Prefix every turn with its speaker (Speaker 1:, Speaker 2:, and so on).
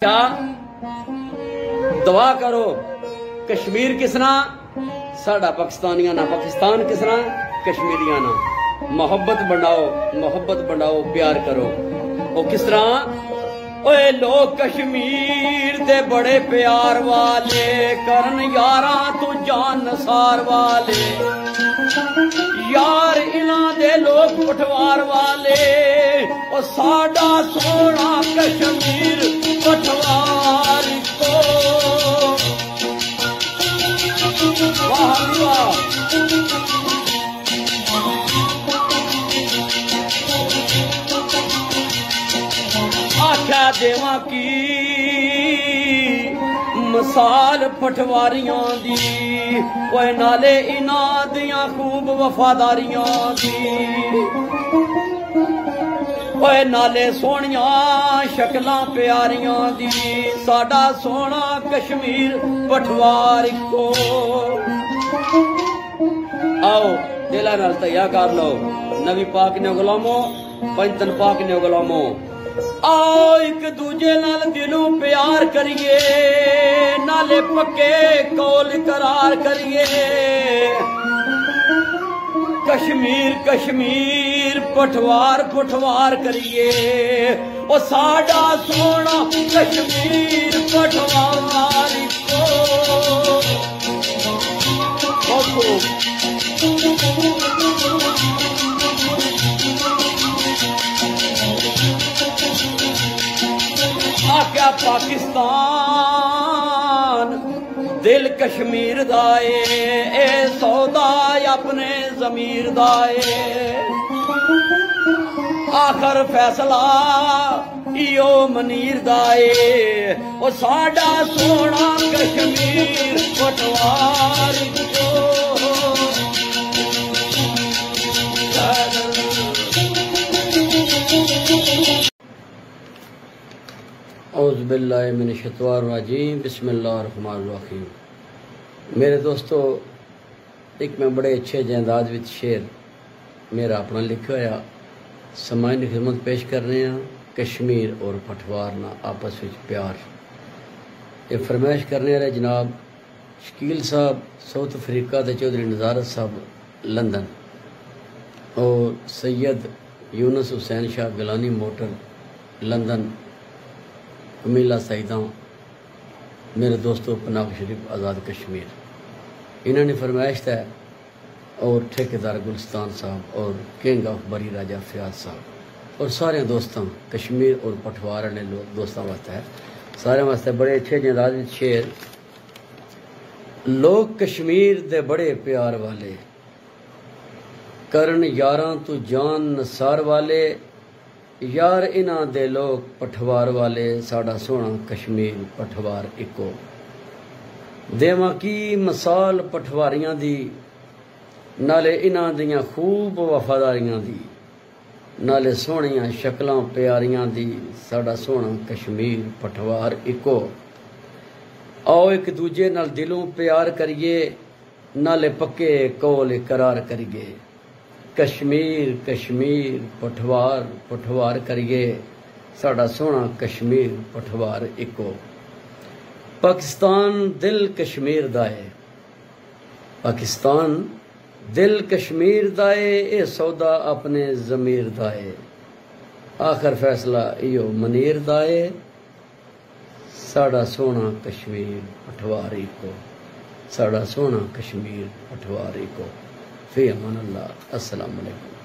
Speaker 1: کیا دعا کرو کشمیر کسنا ساڑا پاکستانیاں نا پاکستان کسنا کشمیریاں نا محبت بناؤ پیار کرو او کس طرح اوے لوگ کشمیر دے بڑے پیار والے کرن یاراں تو جان نثار والے یار انہاں دے لوگ پٹھوار والے او ساڈا سونا کشمیر پٹھوار کو واہ واہ آکھیا دیواں کی مثال پٹھواریاں دی اوے نالے انہاں دیاں خوب وفاداریاں دی اوے نالے سونیاں شکلاں پیاریاں دی ساڈا سونا کشمیر پٹھوار کو آؤ دلہ نال تیا کر لو نبی پاک نے غلاموں پنجتن پاک نے غلاموں آؤ ایک دوجے نال دلوں پیار کریے نالے پکے کول قرار کریے کشمیر کشمیر پٹھوار پٹھوار کریے او ساڈا سونا کشمیر پٹھوار کو آکھیا پاکستان دل کشمیر دائے اے سودا اپنے ضمیر دائے آخر فیصلہ ایو منیر دائے او ساڈا سونا کشمیر پٹھوار کو اعوذ باللہ من الشیطان الرجیم بسم اللہ الرحمن الرحیم میرے دوستو ایک میں بڑے اچھے جہنداد وچ شعر میرا اپنا لکھا ہوا سماعین کی خدمت پیش کرنے ہیں کشمیر اور پٹھوار نا آپس وچ پیار یہ فرمائش کرنے رہے جناب شکیل صاحب ساؤتھ افریقہ دے چودھری نظارت صاحب لندن اور سید یونس حسین شاہ گیلانی موٹر لندن کمیلہ سعیداں میرے دوستو پناہ شریف آزاد کشمیر انہوں نے فرمائش ہے اور ٹھیکیدار گلستان صاحب اور کنگ آف بری راجہ فیاض صاحب اور سارے دوستاں کشمیر اور پٹھوار نے دوستاں واسطے ہے سارے واسطے بڑے اچھے جہنداد شعر لوگ کشمیر دے بڑے پیار والے کرن یاراں تو جان نثار والے یار انہاں دے لوگ پٹھوار والے ساڑا سونا کشمیر پٹھوار اکو دیواں کی مثال پٹھواریاں دی نالے انہاں دیاں خوب وفاداریاں دی نالے سونیاں شکلاں پیاریاں دی ساڑا سونا کشمیر پٹھوار اکو آؤ ایک دوجے نال دلوں پیار کریے نالے پکے کول قرار کریے کشمیر کشمیر پٹھوار پٹھوار کریے ساڑا سونا کشمیر پٹھوار اکو پاکستان دل کشمیر دائے پاکستان دل کشمیر دائے اے سودا اپنے ضمیر دائے آخر فیصلہ ایو منیر دائے ساڑا سونا کشمیر پٹھوار اکو ساڑا سونا کشمیر پٹھوار اکو فی امان اللہ السلام علیکم